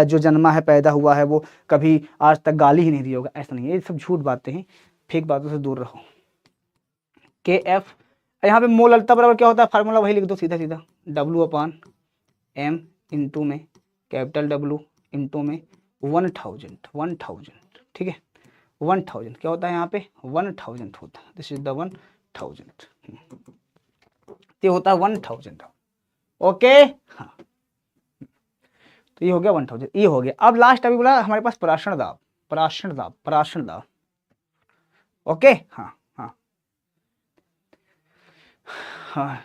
जो जन्मा है पैदा हुआ है वो कभी आज तक गाली ही नहीं दी होगा, ऐसा नहीं है, ये सब झूठ बातें हैं, फेक बातों से दूर रहो। के एफ यहाँ पे मोललता बराबर क्या होता है, फार्मूला वही लिख दो सीधा सीधा, डब्ल्यू अपान एम इंटू में कैपिटल डब्ल्यू इंटू में 1000, ठीक है, 1000 क्या होता है यहाँ पे, 1000 होता है, दिस इज द 1000, ये होता है 1000, ओके हाँ, तो ये हो गया 1000, ये हो गया। अब लास्ट अभी बोला हमारे पास पराशण दाब, पराशण दाब, पराशण दाब, ओके हाँ हाँ हाँ,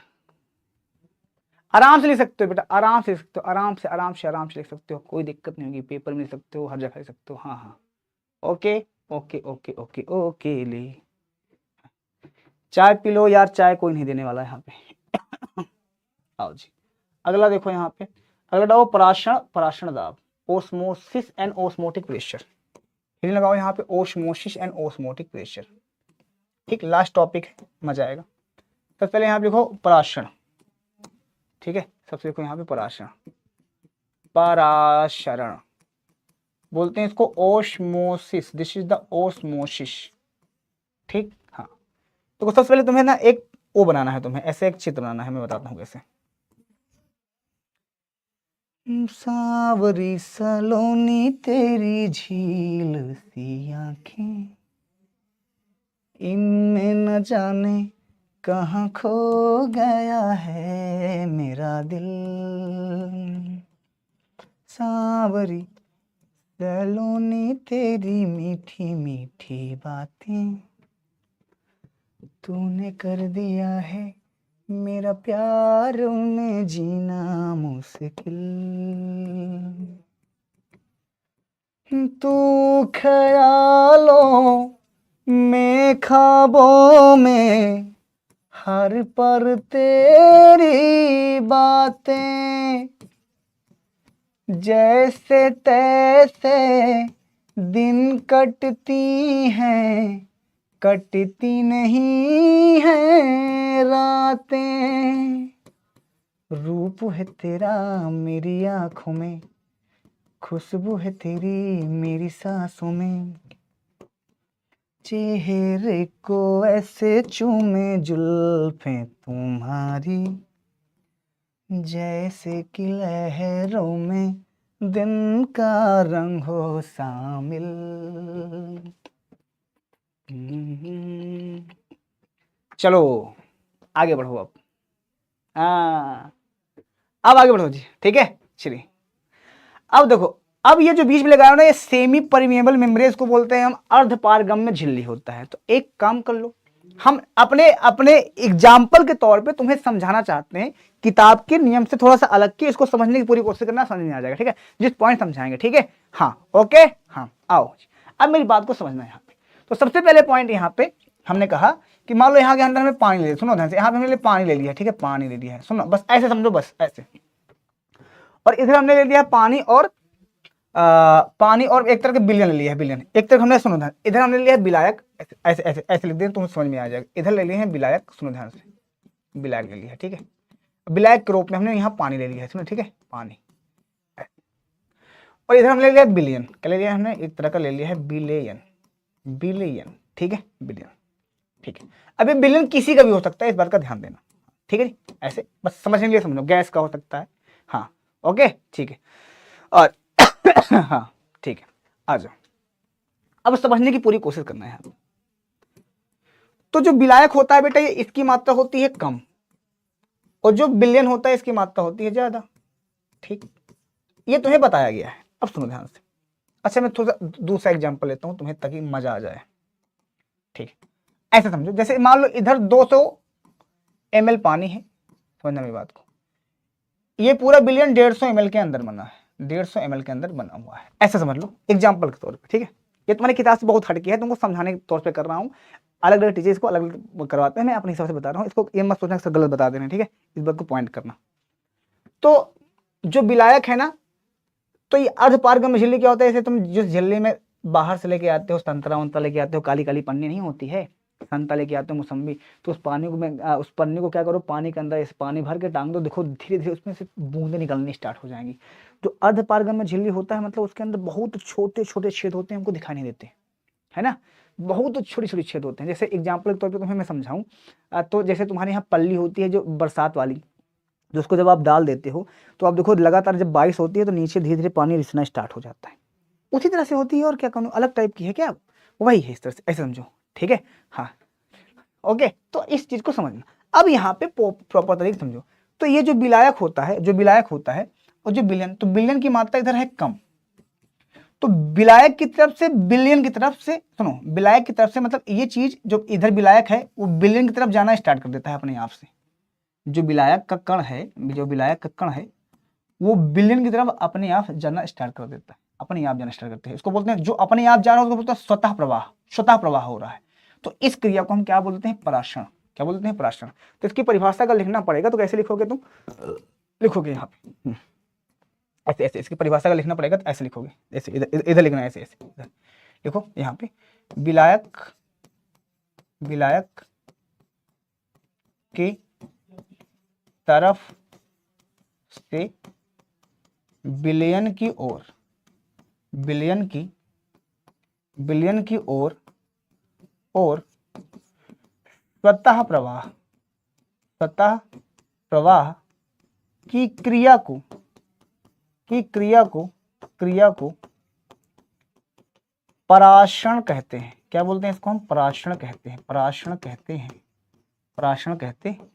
आराम से लिख सकते हो बेटा, आराम से लिख सकते हो, आराम से आराम से आराम से लिख सकते हो, कोई दिक्कत नहीं होगी, पेपर में लिख सकते हो, हर जगह लिख सकते हो, हाँ हाँ okay okay okay okay okay. ले चाय पी लो यार, चाय कोई नहीं देने वाला है यहाँ पे। आओ जी, अगला देखो यहाँ पे, अगला लगाओ पराशण, पराशण दाब, ओस्मोसिस एंड ओस्मोटिक प्रेशर, फिर लगाओ यहाँ पे ओस्मोसिस एंड ओस्मोटिक प्रेशर, ठीक, लास्ट टॉपिक है, मजा आएगा। सबसे पहले यहाँ पे लिखो पराशण, ठीक है, सबसे देखो यहाँ पे पराशरण, पराशरण बोलते हैं इसको osmosis, this is the osmosis, ठीक हाँ। तो सबसे पहले तुम्हें ना एक ओ बनाना है, तुम्हें ऐसे एक चित्र बनाना है, मैं बताता हूँ कैसे। सावरी सलोनी तेरी झील सी आंखें, इनमें न जाने कहाँ खो गया है मेरा दिल, सावरी सलोनी तेरी मीठी मीठी बातें, तूने कर दिया है मेरा प्यार में जीना मुश्किल, तू ख्यालों में ख्वाबों में हर पर तेरी बातें, जैसे तैसे दिन कटती हैं, कटती नहीं है रातें, रूप है तेरा मेरी आंखों में, खुशबू है तेरी मेरी सांसों में, चेहरे को ऐसे चूमे जुल्फें तुम्हारी, जैसे कि लहरों में दिन का रंग हो शामिल। चलो आगे बढ़ो अब, हाँ अब आगे बढ़ो जी, ठीक है चलिए। अब देखो, अब ये जो बीच में लगाया ना, ये सेमी परमिएबल मेम्ब्रेन को बोलते हैं हम, अर्ध पारगम्य झिल्ली होता है। तो एक काम कर लो, हम अपने अपने एग्जाम्पल के तौर पे तुम्हें समझाना चाहते हैं, किताब के नियम से थोड़ा सा अलग के, इसको समझने की पूरी कोशिश करना, समझ में आ जाएगा, ठीक है, जिस पॉइंट समझाएंगे, ठीक है हाँ ओके हाँ। आओ अब मेरी बात को समझना है यहाँ पे। तो सबसे पहले पॉइंट यहाँ पे हमने कहा कि मान लो यहाँ के अंदर हमने पानी ले लिया, सुनो ध्यान से, यहाँ पे हमने पानी ले लिया, ठीक है, पानी ले लिया है, सुनो बस ऐसे समझो, बस ऐसे। और इधर हमने ले लिया पानी और पानी और एक तरह के बिलियन ले लिया है, बिलियन। एक तरफ हमने, सुनो ध्यान, इधर हमने लिया है विलायक, ऐसे ऐसे ऐसे ऐसे लिख दिया, तुम्हें समझ में आ जाएगा। इधर ले लिए हैं विलायक, सुनो ध्यान से, विलायक ले लिया है, ठीक है। विलायक के रूप में हमने यहाँ पानी ले लिया है, सुनो, ठीक है, पानी। और इधर हमने ले लिया बिलियन, क्या ले लिया हमने, एक तरह का ले लिया है बिलियन, बिलियन, ठीक है, बिलियन, ठीक है। अब ये बिलियन किसी का भी हो सकता है, इस बात का ध्यान देना, ठीक है जी। ऐसे बस समझने के लिए समझो, गैस का हो सकता है, हाँ, ओके, ठीक है। और हाँ ठीक है, आ जाओ, अब समझने की पूरी कोशिश करना है। तो जो विलायक होता है बेटा, ये इसकी मात्रा होती है कम, और जो बिलियन होता है इसकी मात्रा होती है ज्यादा, ठीक, ये तुम्हें बताया गया है। अब सुनो ध्यान से। अच्छा, मैं थोड़ा दूसरा एग्जांपल लेता हूं तुम्हें, ताकि मजा आ जाए, ठीक। ऐसे समझो, जैसे मान लो इधर 200 ml पानी है, समझना मेरी बात को, ये पूरा बिलियन 150 ml के अंदर बना है, 150 ml के अंदर बना हुआ है, ऐसा समझ लो एग्जाम्पल के तौर पे, ठीक है। ये तुम्हारी किताब से बहुत हटके है, तुमको समझाने के तौर पे कर रहा हूँ। अलग अलग टीचर इसको अलग अलग करवाते हैं, मैं अपने हिसाब से बता रहा हूँ, इसको ये मत सोचना कि गलत बता देना, ठीक है, इस बात को पॉइंट करना। तो जो विलायक है ना, तो ये अर्धपारगम्य झिल्ली क्या होता है, जैसे तुम जिस झिल्ली में बाहर से लेके आते हो, संतरा वंतरा लेके आते हो, काली काली पन्नी नहीं होती है, संतरा लेके आते हो, मौसम्बी, तो उस पानी को में उस पन्नी को क्या करो, पानी के अंदर ऐसे पानी भर के टांग दो, देखो धीरे धीरे उसमें से बूंदें निकलनी स्टार्ट हो जाएंगी। जो अर्धपारगम्य झिल्ली होता है, मतलब उसके अंदर बहुत छोटे छोटे छेद होते हैं, हमको दिखाई नहीं देते, है ना, बहुत छोटी छोटी छेद होते हैं। जैसे एग्जाम्पल के तौर पर तुम्हें मैं समझाऊं, तो जैसे तुम्हारे यहाँ पल्ली होती है जो बरसात वाली, जो उसको जब आप डाल देते हो तो आप देखो लगातार जब बारिश होती है तो नीचे धीरे धीरे पानी रिसना स्टार्ट हो जाता है, उसी तरह से होती है। और क्या कहूँ, अलग टाइप की है क्या, वही है, इस तरह से ऐसे समझो, ठीक है, हाँ, ओके। तो इस चीज को समझना। अब यहाँ पे प्रॉपर तरीके समझो। तो ये जो विलायक होता है, जो विलायक होता है, और जो बिलियन, तो बिलियन की मात्रा इधर है कम, तो विलायक की तरफ से बिलियन की तरफ से, सुनो, विलायक की तरफ से मतलब ये चीज जो इधर विलायक है वो बिलियन की तरफ जाना स्टार्ट कर देता है अपने आप से। जो विलायक का कण है, जो विलायक का कण है वो बिलियन की तरफ अपने आप जाना स्टार्ट कर देता है, अपने आप जाना स्टार्ट करते हैं। इसको बोलते हैं, जो अपने आप जा रहा है उसको बोलते हैं स्वतः प्रवाह, स्वतः प्रवाह हो रहा है। तो इस क्रिया को हम क्या बोलते हैं, पराशरण। क्या बोलते हैं, पराशरण। तो इसकी परिभाषा का लिखना पड़ेगा, तो कैसे लिखोगे तुम, लिखोगे यहाँ पे ऐसे ऐसे, इसकी परिभाषा का लिखना पड़ेगा, तो ऐसे लिखोगे, ऐसे इधर लिखना है, ऐसे ऐसे इधर लिखो। यहाँ पे विलायक, विलायक की तरफ से बिलियन की ओर, बिलियन की ओर और स्वतः प्रवाह, स्वतः प्रवाह की क्रिया को, क्रिया को पराशरण कहते हैं। क्या बोलते हैं इसको हम, पराशरण कहते हैं, पराशरण कहते हैं, पराशरण कहते हैं,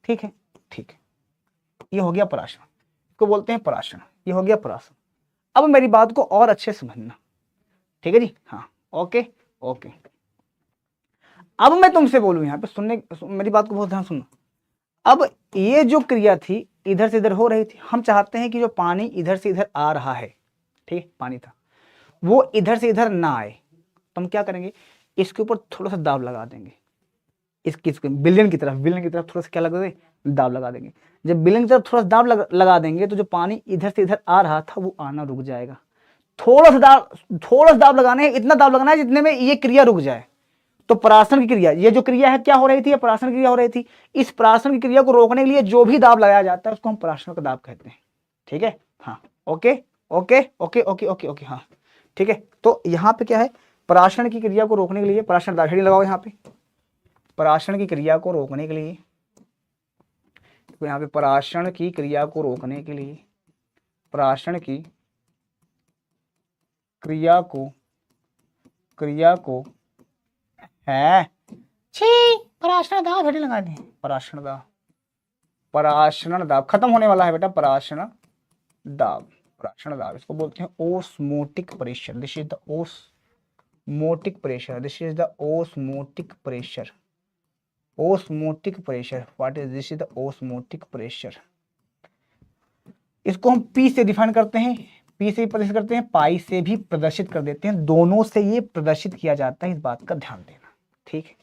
ठीक है, ठीक है। ये हो गया पराशरण, इसको बोलते हैं पराशरण, ये हो गया पराशरण। अब मेरी बात को और अच्छे से समझना, ठीक है जी, हाँ, ओके ओके। अब मैं तुमसे बोलूं यहाँ पे, सुनने मेरी बात को बहुत ध्यान सुनना। अब ये जो क्रिया थी इधर से इधर हो रही थी, हम चाहते हैं कि जो पानी इधर से इधर आ रहा है, ठीक, पानी था, वो इधर से इधर ना आए, तो हम क्या करेंगे, इसके ऊपर थोड़ा सा दाब लगा देंगे, इसके बिलियन की तरफ थोड़ा सा क्या लगा देंगे, दाब लगा देंगे। जब बिलियन की तरफ थोड़ा सा दाब लगा देंगे तो जो पानी इधर से इधर आ रहा था वो आना रुक जाएगा। थोड़ा सा दाब लगाना है, इतना दाब लगाना है जितने में ये क्रिया रुक जाए। तो पराशरण की क्रिया, ये जो क्रिया है क्या हो रही थी, पराशरण क्रिया हो रही थी। इस पराशरण की क्रिया को रोकने के लिए जो भी दाब लगाया जाता है उसको हम पराशरण का दाब कहते हैं, ठीक है, हाँ, okay okay okay okay okay okay, हाँ, ठीक है। तो यहाँ पे क्या है, पराशरण की क्रिया को रोकने के लिए पराशरण दाब, हेडिंग लगाओ यहाँ पे, पराशरण की क्रिया को रोकने के लिए, तो यहाँ पे पराशरण की क्रिया को रोकने के लिए, पराशरण की क्रिया को है, पराशरण दाब, हेडिंग लगा दी, पराशरण दाब, पराशरण दाब खत्म होने वाला है बेटा, पराशरण दाब, पराशरण दाब, इसको बोलते हैं osmotic pressure. This is the osmotic pressure, this is the osmotic pressure, osmotic pressure, what is this, is the osmotic pressure. इसको हम पी से डिफाइन करते हैं, पी से भी प्रदर्शित करते हैं, पाई से भी प्रदर्शित कर देते हैं, दोनों से ये प्रदर्शित किया जाता है, इस बात का ध्यान देना, ठीक है।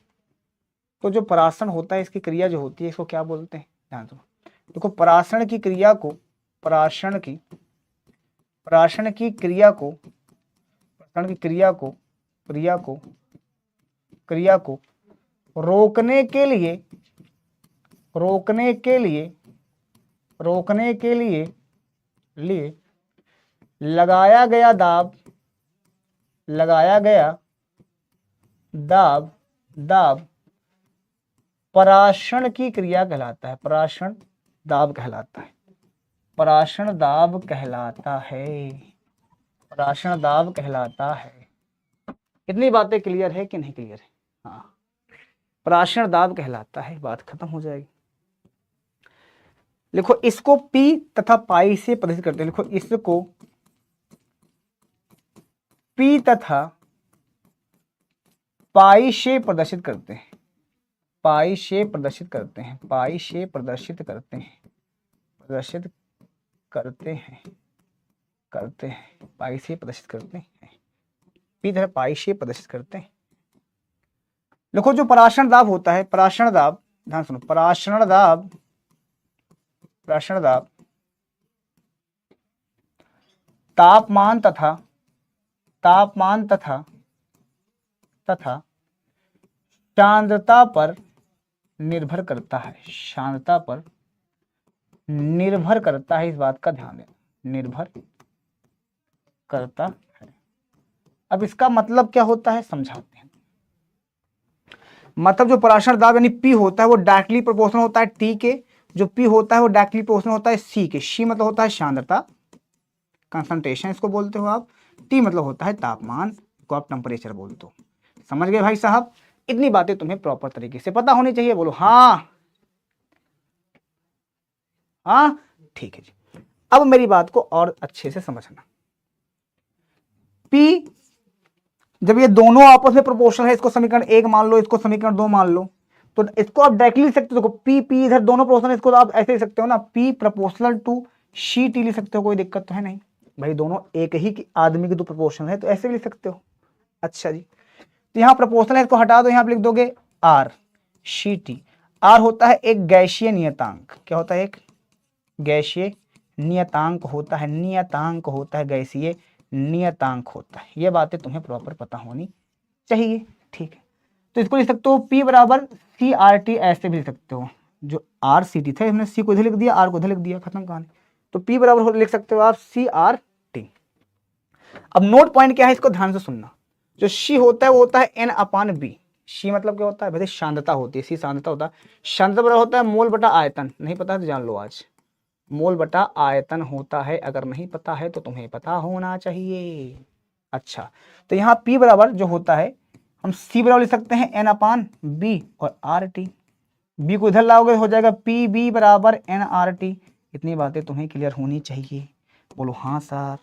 तो जो परासरण होता है, इसकी क्रिया जो होती है, इसको क्या बोलते हैं, ध्यान दो। देखो परासरण की क्रिया को, परासरण की क्रिया को, परासरण की क्रिया को रोकने के लिए लगाया गया दाब परासरण की क्रिया कहलाता है। परासरण दाब कहलाता है। परासरण दाब कहलाता है। इतनी बातें क्लियर है कि नहीं क्लियर है? हाँ, परासरण दाब कहलाता है, बात खत्म हो जाएगी। लिखो इसको पी तथा पाई से प्रदर्शित करते हैं। लिखो इसको पी तथा पाई से प्रदर्शित करते हैं। पाई से प्रदर्शित करते हैं। पाई से प्रदर्शित करते हैं। प्रदर्शित करते हैं। करते हैं। पाई से प्रदर्शित करते हैं। पी तथा पाई से प्रदर्शित करते हैं। देखो जो परासरण दाब होता है, परासरण दाब, ध्यान सुनो, परासरण दाब तापमान तथा सांद्रता पर निर्भर करता है। सांद्रता पर निर्भर करता है, इस बात का ध्यान देना, निर्भर करता है। अब इसका मतलब क्या होता है समझाते हैं। मतलब जो परासरण दाब यानी पी होता है वो डायरेक्टली प्रोपोर्शनल होता है टी के। जो पी होता है वो डायरेक्टली प्रोपोर्शनल होता है सी के। सी मतलब होता है सांद्रता, कंसंट्रेशन इसको बोलते हो आप। टी मतलब होता है तापमान, को आप टेम्परेचर बोलते हो। समझ गए भाई साहब? इतनी बातें तुम्हें प्रॉपर तरीके से पता होनी चाहिए। बोलो हाँ। हाँ ठीक है जी। अब मेरी बात को और अच्छे से समझना। पी जब ये दोनों आपस में प्रोपोर्शनल है, इसको समीकरण 1 मान लो, इसको समीकरण 2 मान लो, तो इसको आप डायरेक्टली लिख सकते हो। देखो पी पी इधर दोनों प्रोपोर्शनल, इसको तो आप ऐसे लिख सकते हो ना, P proportional to C T लिख सकते हो, कोई दिक्कत तो है नहीं भाई। दोनों एक ही आदमी के दो प्रोपोर्शनल है तो ऐसे भी लिख सकते हो। अच्छा जी, तो यहाँ प्रोपोर्शनल है, इसको हटा दो, यहाँ पे लिख दोगे आर सी टी। आर होता है एक गैसीय नियतांक। क्या होता है? एक गैसीय नियतांक होता है। नियतांक होता है, गैसीय नियतांक होता है। ये बातें तुम्हें प्रॉपर पता होनी चाहिए। ठीक है, तो इसको लिख सकते हो P बराबर सी आर टी, ऐसे भी लिख सकते हो। जो आर सी टी था, हमने सी को इधर लिख दिया, आर को इधर लिख दिया, खत्म कहानी। तो P बराबर लिख सकते हो आप सी आर टी। अब नोट पॉइंट क्या है, इसको ध्यान से सुनना। जो सी होता है वो होता है N अपान बी। सी मतलब क्या होता है भाई? सांद्रता होती है। सी सांद्रता होता है। सांद्रता बराबर होता है मोल बटा आयतन। नहीं पता है तो जान लो आज। मोल बटा आयतन होता है। अगर नहीं पता है तो तुम्हें पता होना चाहिए। अच्छा, तो यहाँ P बराबर जो होता है, हम C बराबर लिख सकते हैं N अपान बी और आर टी। बी को इधर लाओगे हो जाएगा पी बी बराबर एन आर टी। इतनी बातें तुम्हें क्लियर होनी चाहिए। बोलो हाँ सर।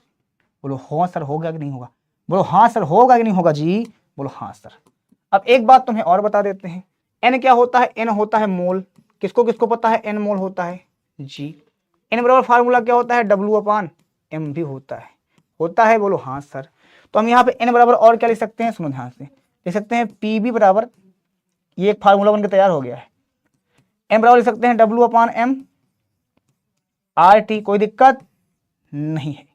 बोलो हाँ सर, होगा कि नहीं होगा? बोलो हाँ सर, होगा कि नहीं होगा जी? बोलो हाँ सर। अब एक बात तुम्हें और बता देते हैं। एन क्या होता है? एन होता है मोल। किसको किसको पता है? एन मोल होता है जी। एन बराबर फार्मूला क्या होता है? डब्ल्यू अपान एम भी होता है। होता है? बोलो हाँ सर। तो हम यहाँ पे एन बराबर और क्या लिख सकते हैं? सुनो ध्यान से, लिख सकते हैं पी बी बराबर, ये एक फार्मूला बनकर तैयार हो गया है। एम बराबर लिख सकते हैं डब्ल्यू अपान एम आर टी। कोई दिक्कत नहीं है?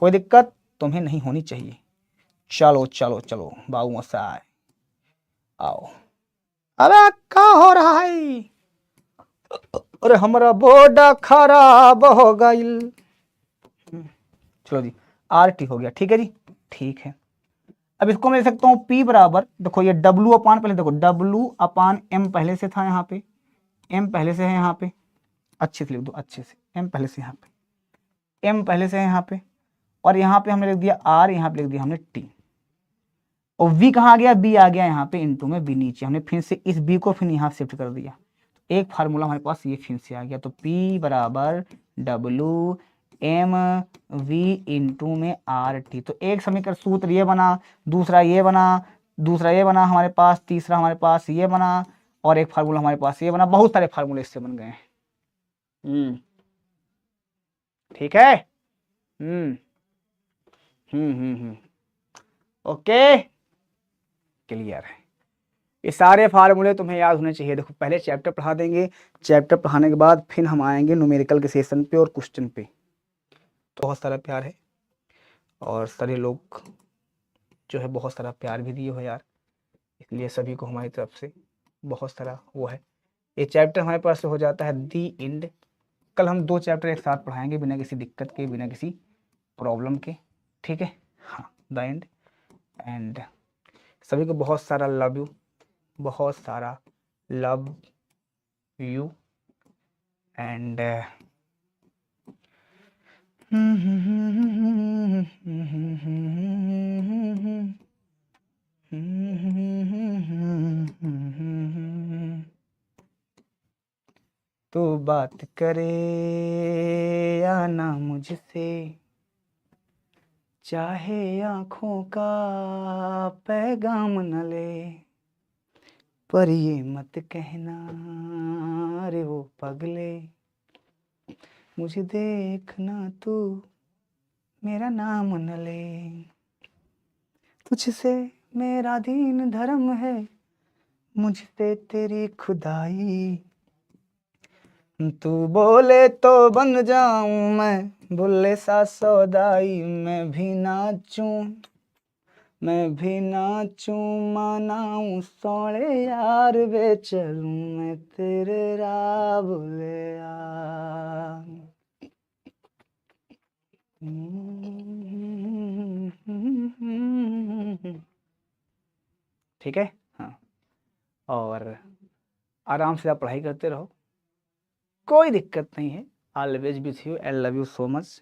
कोई दिक्कत तुम्हें नहीं होनी चाहिए। चलो चलो चलो बाबू मसाए आओ। अरे क्या हो रहा है? अरे हमारा बोर्ड खराब हो गई। चलो जी, आर टी हो गया। ठीक है जी, ठीक है। अब इसको मैं लिख सकता हूँ P बराबर, देखो ये W अपान, पहले देखो W अपान M पहले से था यहाँ पे, M पहले से है यहाँ पे, अच्छे से लिख दो, अच्छे से। M पहले से यहाँ पे, M पहले से है यहाँ पे, और यहाँ पे हमने लिख दिया R, यहाँ पे लिख दिया हमने T, और V कहाँ आ गया? B आ गया यहाँ पे इंटू में B नीचे। हमने फिर से इस B को फिर यहाँ शिफ्ट कर दिया। एक फार्मूला हमारे पास ये फिर से आ गया। तो P बराबर W एम वी इंटू में आर टी। तो एक समीकरण सूत्र ये बना, दूसरा ये बना, दूसरा ये बना हमारे पास, तीसरा हमारे पास ये बना, और एक फार्मूला हमारे पास ये बना। बहुत सारे फार्मूले इससे बन गए। ठीक है। ओके, क्लियर है। ये सारे फार्मूले तुम्हें याद होने चाहिए। देखो पहले चैप्टर पढ़ा देंगे, चैप्टर पढ़ाने के बाद फिर हम आएंगे न्यूमेरिकल के सेशन पे और क्वेश्चन पे। तो बहुत सारा प्यार है और सारे लोग जो है बहुत सारा प्यार भी दिए हो यार, इसलिए सभी को हमारी तरफ से बहुत सारा वो है। ये चैप्टर हमारे पास से हो जाता है दी एंड। कल हम 2 चैप्टर एक साथ पढ़ाएंगे बिना किसी दिक्कत के, बिना किसी प्रॉब्लम के, ठीक है। हाँ, द एंड। एंड सभी को बहुत सारा लव यू, बहुत सारा लव यू। एंड तो बात करे या ना मुझसे, चाहे आँखों का पैगाम न ले, पर ये मत कहना रे वो पगले, मुझे देखना तू मेरा नाम न ले, तुझसे मेरा दीन धर्म है, मुझसे तेरी खुदाई, तू बोले तो बन जाऊं मैं बुल्ले सा सौदाई, मैं भी नाचूं मनाऊं सोने यार वे चलूं मैं तेरे राह बुले आ। ठीक है। हाँ, और आराम से आप पढ़ाई करते रहो, कोई दिक्कत नहीं है। Always with you and love you so much.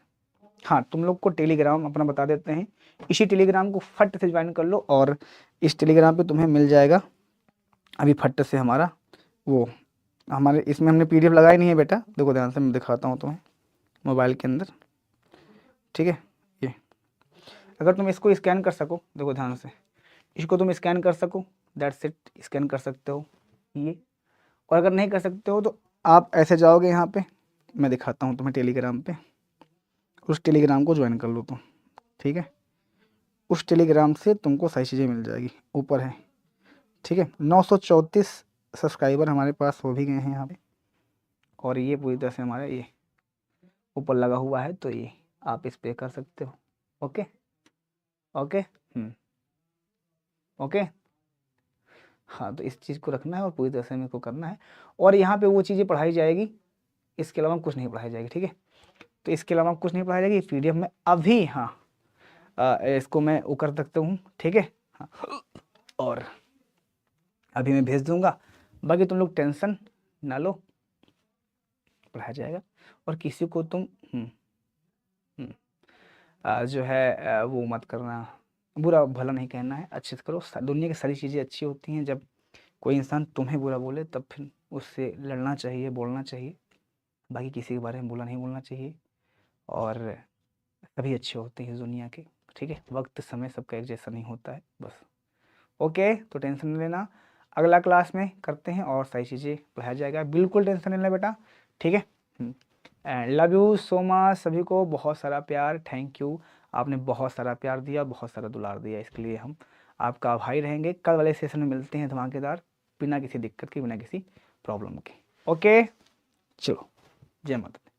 हाँ, तुम लोग को टेलीग्राम अपना बता देते हैं, इसी टेलीग्राम को फट से ज्वाइन कर लो और इस टेलीग्राम पे तुम्हें मिल जाएगा अभी फट से हमारा वो, हमारे इसमें हमने PDF लगाई नहीं है बेटा, देखो ध्यान से मैं दिखाता हूँ तुम्हें मोबाइल के अंदर, ठीक है। ये अगर तुम इसको स्कैन कर सको, देखो ध्यान से, इसको तुम स्कैन कर सको, दैट्स इट, स्कैन कर सकते हो ये। और अगर नहीं कर सकते हो तो आप ऐसे जाओगे यहाँ पे, मैं दिखाता हूँ तुम्हें टेलीग्राम पे, उस टेलीग्राम को ज्वाइन कर लो तुम, ठीक है। उस टेलीग्राम से तुमको सारी चीज़ें मिल जाएगी, ऊपर है, ठीक है। 934 सब्सक्राइबर हमारे पास हो भी गए हैं यहाँ पे, और ये पूरी तरह से हमारा ये ऊपर लगा हुआ है, तो ये आप इस पे कर सकते हो। Okay okay okay. हाँ, तो इस चीज़ को रखना है और पूरी तरह से मेरे को करना है, और यहाँ पे वो चीज़ें पढ़ाई जाएगी, इसके अलावा कुछ नहीं पढ़ाई जाएगी, ठीक है। तो इसके अलावा कुछ नहीं पढ़ाई जाएगी PDF में अभी। हाँ, इसको मैं वो कर सकता हूँ, ठीक है। हाँ, और अभी मैं भेज दूंगा, बाकी तुम लोग टेंशन ना लो, पढ़ाया जाएगा। और किसी को तुम जो है वो मत करना, बुरा भला नहीं कहना है, अच्छे से करो। दुनिया की सारी चीज़ें अच्छी होती हैं, जब कोई इंसान तुम्हें बुरा बोले तब फिर उससे लड़ना चाहिए, बोलना चाहिए, बाकी किसी के बारे में बुरा नहीं बोलना चाहिए। और सभी अच्छे होते हैं इस दुनिया के, ठीक है। वक्त समय सबका एक जैसा नहीं होता है, बस। ओके, तो टेंशन नहीं लेना, अगला क्लास में करते हैं और सारी चीज़ें पढ़ाया जाएगा, बिल्कुल टेंशन नहीं लेना बेटा, ठीक है। And love you so much, सभी को बहुत सारा प्यार, थैंक यू, आपने बहुत सारा प्यार दिया, बहुत सारा दुलार दिया, इसके लिए हम आपका आभारी रहेंगे। कल वाले सेशन में मिलते हैं धमाकेदार, बिना किसी दिक्कत के, बिना किसी प्रॉब्लम के। ओके, चलो, जय माता दी।